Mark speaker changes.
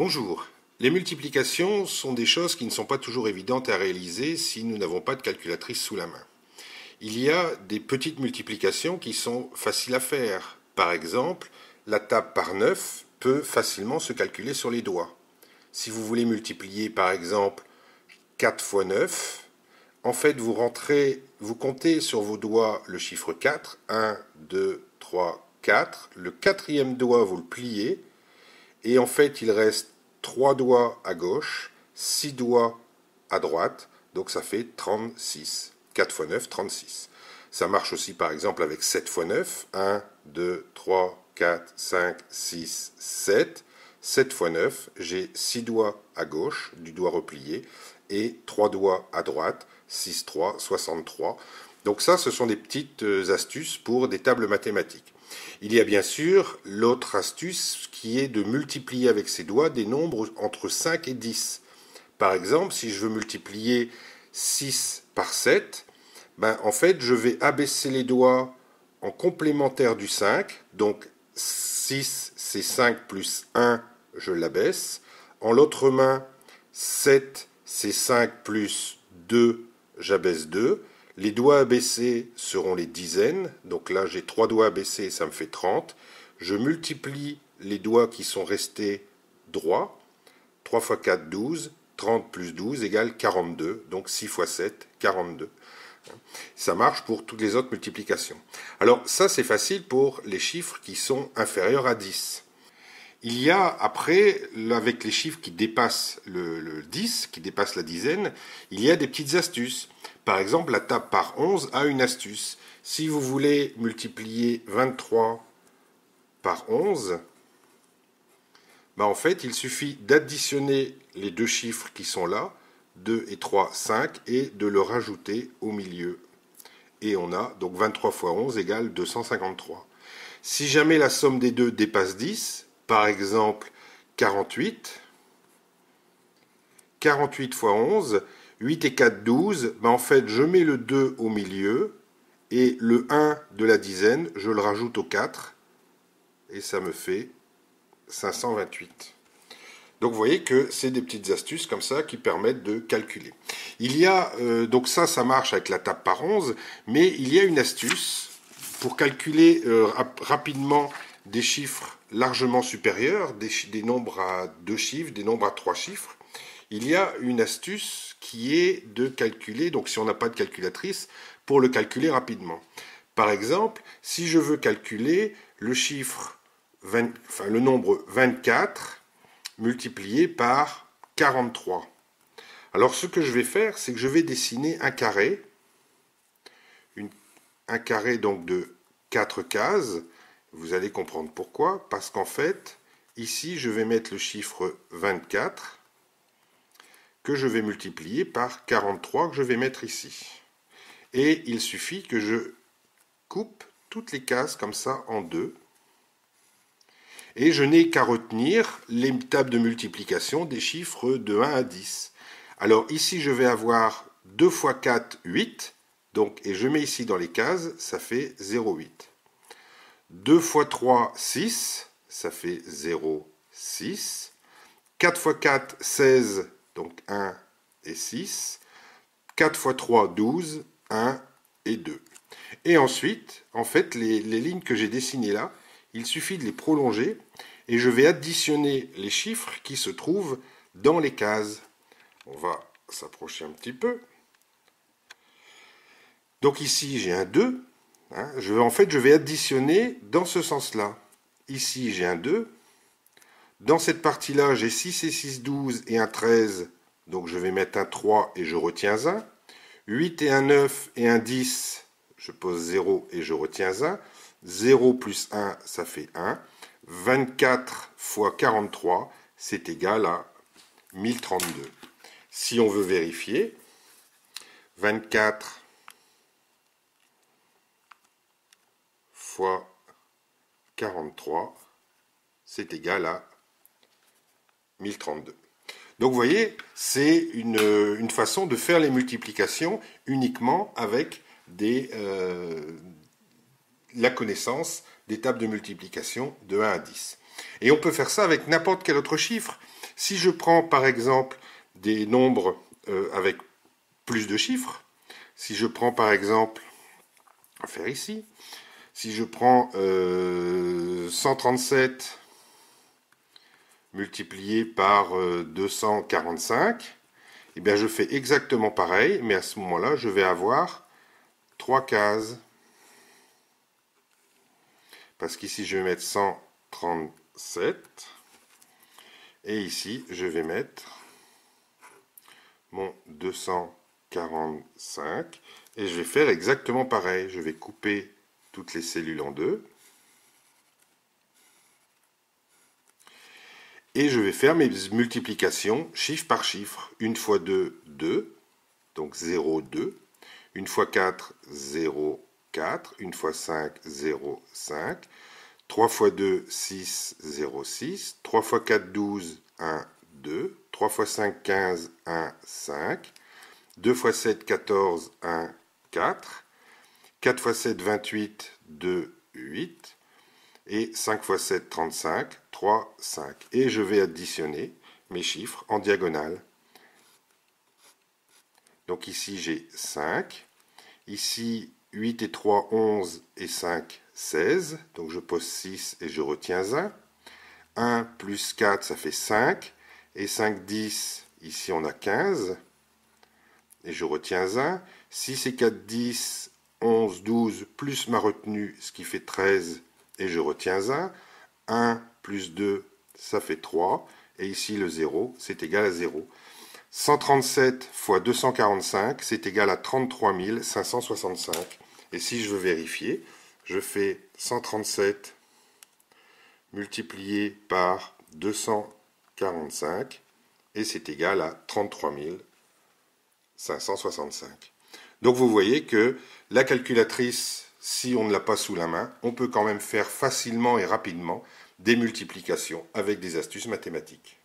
Speaker 1: Bonjour. Les multiplications sont des choses qui ne sont pas toujours évidentes à réaliser si nous n'avons pas de calculatrice sous la main. Il y a des petites multiplications qui sont faciles à faire. Par exemple, la table par 9 peut facilement se calculer sur les doigts. Si vous voulez multiplier par exemple 4 fois 9, en fait vous comptez sur vos doigts le chiffre 4, 1, 2, 3, 4. Le quatrième doigt vous le pliez et en fait il reste 3 doigts à gauche, 6 doigts à droite, donc ça fait 36. 4 fois 9, 36. Ça marche aussi par exemple avec 7 fois 9, 1, 2, 3, 4, 5, 6, 7. 7 fois 9, j'ai 6 doigts à gauche, du doigt replié, et 3 doigts à droite, 6, 3, 63. Donc ça, ce sont des petites astuces pour des tables mathématiques. Il y a bien sûr l'autre astuce qui est de multiplier avec ses doigts des nombres entre 5 et 10. Par exemple, si je veux multiplier 6 par 7, en fait, je vais abaisser les doigts en complémentaire du 5. Donc 6, c'est 5 plus 1, je l'abaisse. En l'autre main, 7, c'est 5 plus 2, j'abaisse 2. Les doigts abaissés seront les dizaines. Donc là, j'ai 3 doigts abaissés, ça me fait 30. Je multiplie les doigts qui sont restés droits. 3 fois 4, 12. 30 plus 12 égale 42. Donc 6 fois 7, 42. Ça marche pour toutes les autres multiplications. Alors ça, c'est facile pour les chiffres qui sont inférieurs à 10. Il y a après, avec les chiffres qui dépassent le 10, qui dépassent la dizaine, il y a des petites astuces. Par exemple, la table par 11 a une astuce. Si vous voulez multiplier 23 par 11, en fait, il suffit d'additionner les deux chiffres qui sont là, 2 et 3, 5, et de le rajouter au milieu. Et on a donc 23 fois 11 égale 253. Si jamais la somme des deux dépasse 10, par exemple 48, 48 fois 11, 8 et 4, 12, en fait je mets le 2 au milieu, et le 1 de la dizaine, je le rajoute au 4, et ça me fait 528. Donc vous voyez que c'est des petites astuces comme ça qui permettent de calculer. Il y a, donc ça marche avec la table par 11, mais il y a une astuce pour calculer rapidement des chiffres largement supérieurs, des nombres à 2 chiffres, des nombres à 3 chiffres. Il y a une astuce qui est de calculer, donc si on n'a pas de calculatrice, pour le calculer rapidement. Par exemple, si je veux calculer le le nombre 24, multiplié par 43. Alors ce que je vais faire, c'est que je vais dessiner un carré, un carré donc de 4 cases. Vous allez comprendre pourquoi, parce qu'en fait, ici je vais mettre le chiffre 24, que je vais multiplier par 43, que je vais mettre ici. Et il suffit que je coupe toutes les cases comme ça en deux. Et je n'ai qu'à retenir les tables de multiplication des chiffres de 1 à 10. Alors ici, je vais avoir 2 fois 4, 8. Donc, et je mets ici dans les cases, ça fait 0,8. 2 fois 3, 6. Ça fait 0,6. 4 fois 4, 16. Donc 1 et 6. 4 fois 3, 12. 1 et 2. Et ensuite, en fait, les lignes que j'ai dessinées là, il suffit de les prolonger et je vais additionner les chiffres qui se trouvent dans les cases. On va s'approcher un petit peu. Donc ici, j'ai un 2. En fait, je vais additionner dans ce sens-là. Ici, j'ai un 2. Dans cette partie-là, j'ai 6 et 6, 12 et un 13. Donc je vais mettre un 3 et je retiens 1. 8 et un 9 et un 10. Je pose 0 et je retiens 1. 0 plus 1, ça fait 1. 24 fois 43, c'est égal à 1032. Si on veut vérifier, 24 fois 43, c'est égal à 1032. Donc vous voyez, c'est une façon de faire les multiplications uniquement avec la connaissance des tables de multiplication de 1 à 10. Et on peut faire ça avec n'importe quel autre chiffre. Si je prends par exemple des nombres avec plus de chiffres, si je prends par exemple, on va faire ici, si je prends 137 multiplié par 245, eh bien je fais exactement pareil, mais à ce moment-là, je vais avoir 3 cases. Parce qu'ici, je vais mettre 137. Et ici, je vais mettre mon 245. Et je vais faire exactement pareil. Je vais couper toutes les cellules en deux. Et je vais faire mes multiplications chiffre par chiffre. Une fois 2, 2. Donc 0, 2. Une fois 4, 0, 4. Une fois 5, 0, 5. 3 fois 2, 6, 0, 6. 3 fois 4, 12, 1, 2. 3 fois 5, 15, 1, 5. 2 fois 7, 14, 1, 4. 4 fois 7, 28, 2, 8. Et 5 fois 7, 35, 3, 5. Et je vais additionner mes chiffres en diagonale. Donc ici, j'ai 5. Ici, 8 et 3, 11 et 5, 16. Donc je pose 6 et je retiens 1. 1 plus 4, ça fait 5. Et 5, 10, ici on a 15. Et je retiens 1. 6 et 4, 10, 11, 12, plus ma retenue, ce qui fait 13. Et je retiens 1. 1 plus 2, ça fait 3. Et ici le 0, c'est égal à 0. 137 fois 245, c'est égal à 33 565. Et si je veux vérifier, je fais 137 multiplié par 245, et c'est égal à 33 565. Donc vous voyez que la calculatrice, si on ne l'a pas sous la main, on peut quand même faire facilement et rapidement des multiplications avec des astuces mathématiques.